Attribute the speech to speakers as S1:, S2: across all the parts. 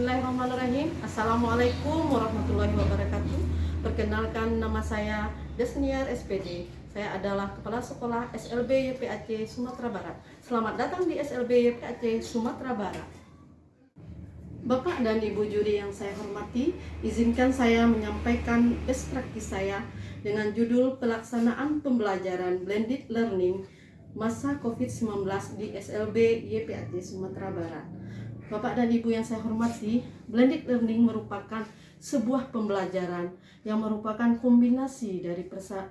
S1: Bismillahirrahmanirrahim. Assalamualaikum warahmatullahi wabarakatuh. Perkenalkan, nama saya Desniar SPD. Saya adalah Kepala Sekolah SLB YPAC Sumatera Barat. Selamat datang di SLB YPAC Sumatera Barat. Bapak dan Ibu juri yang saya hormati, izinkan saya menyampaikan best practice saya dengan judul pelaksanaan pembelajaran blended learning masa COVID-19 di SLB YPAC Sumatera Barat. Bapak dan Ibu yang saya hormati, blended learning merupakan sebuah pembelajaran yang merupakan kombinasi dari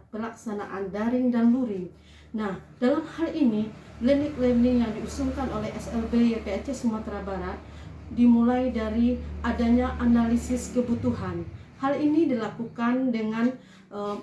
S1: pelaksanaan daring dan luring. Nah, dalam hal ini, blended learning yang diusulkan oleh SLB YPAC Sumatera Barat dimulai dari adanya analisis kebutuhan. Hal ini dilakukan dengan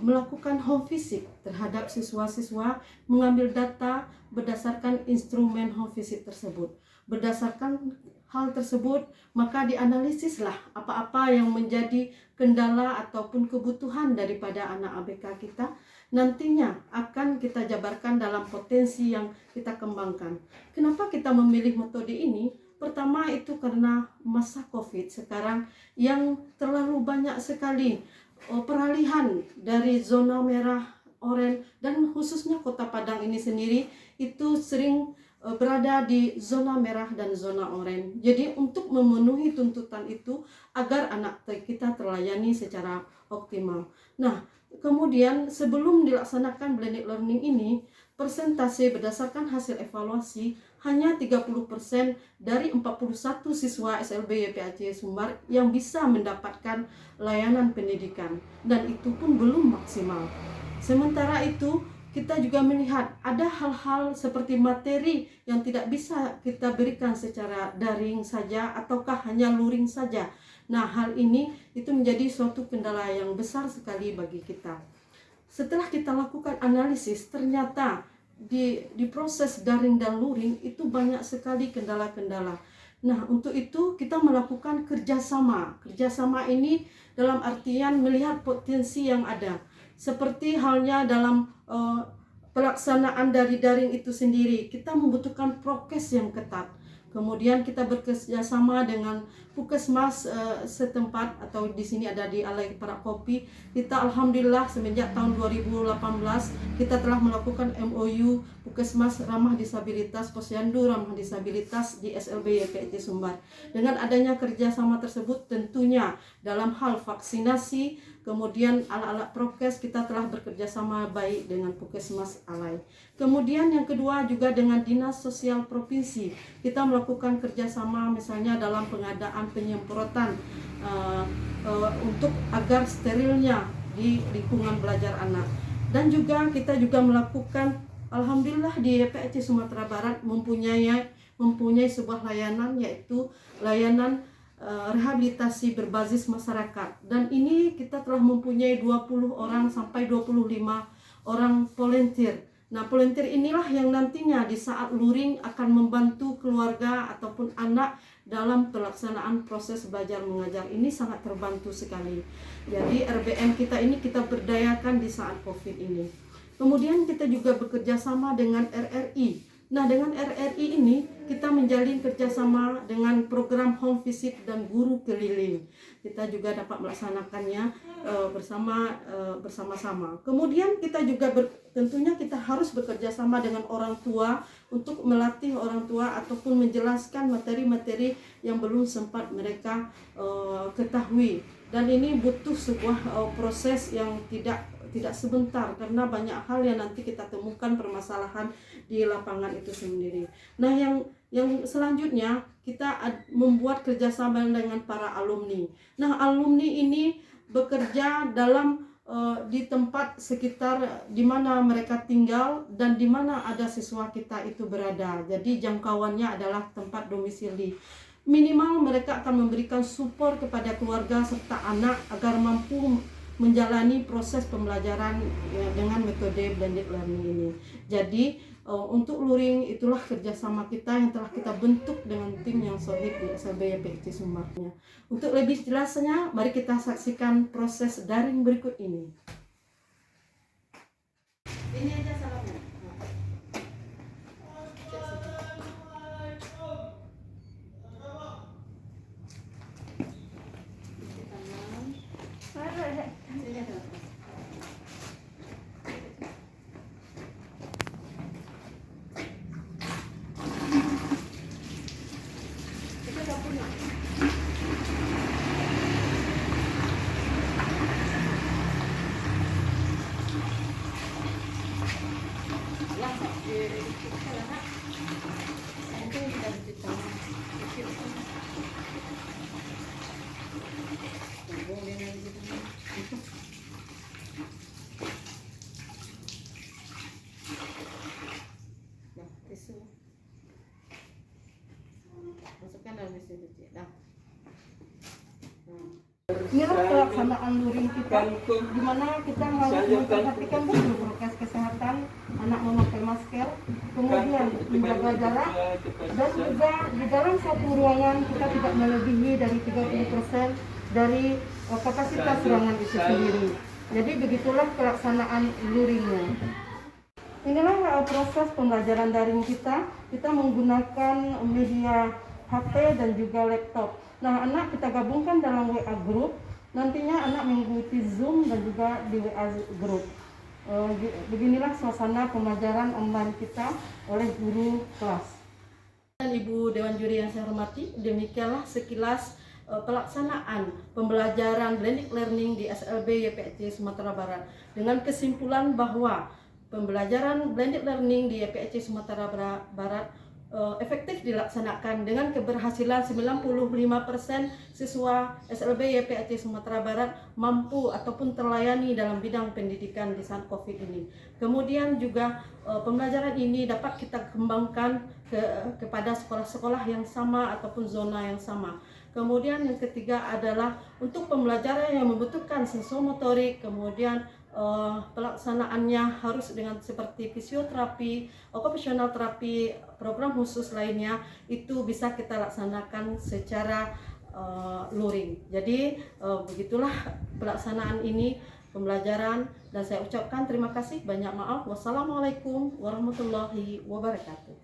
S1: melakukan home visit terhadap siswa-siswa, mengambil data berdasarkan instrumen home visit tersebut. Berdasarkan hal tersebut, maka dianalisislah apa-apa yang menjadi kendala ataupun kebutuhan daripada anak ABK kita nantinya akan kita jabarkan dalam potensi yang kita kembangkan. Kenapa kita memilih metode ini? Pertama itu karena masa COVID sekarang yang terlalu banyak sekali peralihan dari zona merah, oranye, dan khususnya Kota Padang ini sendiri itu sering berada di zona merah dan zona oranye. Jadi untuk memenuhi tuntutan itu agar anak kita terlayani secara optimal. Nah, kemudian sebelum dilaksanakan blended learning ini, persentase berdasarkan hasil evaluasi hanya 30% dari 41 siswa SLB YPAC Sumbar yang bisa mendapatkan layanan pendidikan, dan itu pun belum maksimal. Sementara itu, kita juga melihat ada hal-hal seperti materi yang tidak bisa kita berikan secara daring saja ataukah hanya luring saja. Nah, hal ini itu menjadi suatu kendala yang besar sekali bagi kita. Setelah kita lakukan analisis, ternyata di proses daring dan luring itu banyak sekali kendala-kendala. Nah, untuk itu kita melakukan kerjasama. Kerjasama ini dalam artian melihat potensi yang ada. Seperti halnya dalam pelaksanaan dari daring itu sendiri, kita membutuhkan prokes yang ketat. Kemudian kita bekerjasama dengan Puskesmas setempat, atau di sini ada di Alai Parakopi. Kita alhamdulillah semenjak tahun 2018 kita telah melakukan MOU Puskesmas Ramah Disabilitas, Posyandu Ramah Disabilitas di SLB YPAC Sumbar. Dengan adanya kerjasama tersebut tentunya dalam hal vaksinasi, kemudian alat-alat prokes kita telah bekerjasama baik dengan Puskesmas Alai. Kemudian yang kedua juga dengan Dinas Sosial Provinsi. Kita melakukan kerjasama misalnya dalam pengadaan penyemprotan untuk agar sterilnya di lingkungan belajar anak. Dan juga kita juga melakukan, alhamdulillah di YPAC Sumatera Barat mempunyai sebuah layanan, yaitu layanan rehabilitasi berbasis masyarakat. Dan ini kita telah mempunyai 20 orang sampai 25 orang volunteer. Nah, volunteer inilah yang nantinya di saat luring akan membantu keluarga ataupun anak dalam pelaksanaan proses belajar mengajar. Ini sangat terbantu sekali. Jadi RBM kita ini kita berdayakan di saat COVID ini. Kemudian kita juga bekerja sama dengan RRI. Nah, dengan RRI ini kita menjalin kerjasama dengan program home visit dan guru keliling. Kita juga dapat melaksanakannya bersama-sama. Kemudian kita juga tentunya kita harus bekerja sama dengan orang tua untuk melatih orang tua ataupun menjelaskan materi-materi yang belum sempat mereka ketahui. Dan ini butuh sebuah proses yang tidak sebentar, karena banyak hal yang nanti kita temukan permasalahan di lapangan itu sendiri. Nah, yang selanjutnya kita membuat kerjasama dengan para alumni. Nah, alumni ini bekerja dalam di tempat sekitar di mana mereka tinggal dan di mana ada siswa kita itu berada. Jadi jangkauannya adalah tempat domisili. Minimal mereka akan memberikan support kepada keluarga serta anak agar mampu menjalani proses pembelajaran dengan metode blended learning ini. Jadi untuk luring itulah kerjasama kita yang telah kita bentuk dengan tim yang solid di SLB YPAC Sumbarnya. Untuk lebih jelasnya, mari kita saksikan proses daring berikut ini. Ini aja salamnya. tisu masukkan dalam mesin cuci. Inilah pelaksanaan luring kita, di mana kita harus memperhatikan betul prokes kesehatan, anak memakai masker, kemudian menjaga jarak, dan juga di dalam satu ruangan kita tidak melebihi dari 30% dari kapasitas ruangan itu sendiri. Jadi begitulah pelaksanaan luringnya. Inilah proses pembelajaran daring kita. Kita menggunakan media HP dan juga laptop. Nah, anak kita gabungkan dalam WA group. Nantinya anak mengikuti Zoom dan juga di WA group. Beginilah suasana pembelajaran online kita oleh guru kelas. Dan Ibu Dewan Juri yang saya hormati, demikianlah sekilas pelaksanaan pembelajaran blended learning di SLB YPAC Sumatera Barat, dengan kesimpulan bahwa pembelajaran blended learning di YPAC Sumatera Barat efektif dilaksanakan dengan keberhasilan 95% siswa SLB YPAC Sumatera Barat mampu ataupun terlayani dalam bidang pendidikan di saat COVID ini. Kemudian juga pembelajaran ini dapat kita kembangkan kepada sekolah-sekolah yang sama ataupun zona yang sama. Kemudian yang ketiga adalah untuk pembelajaran yang membutuhkan sensomotorik, kemudian pelaksanaannya harus dengan seperti fisioterapi, okupasional terapi, program khusus lainnya, itu bisa kita laksanakan secara luring. Jadi begitulah pelaksanaan ini pembelajaran, dan saya ucapkan terima kasih, banyak maaf. Wassalamualaikum warahmatullahi wabarakatuh.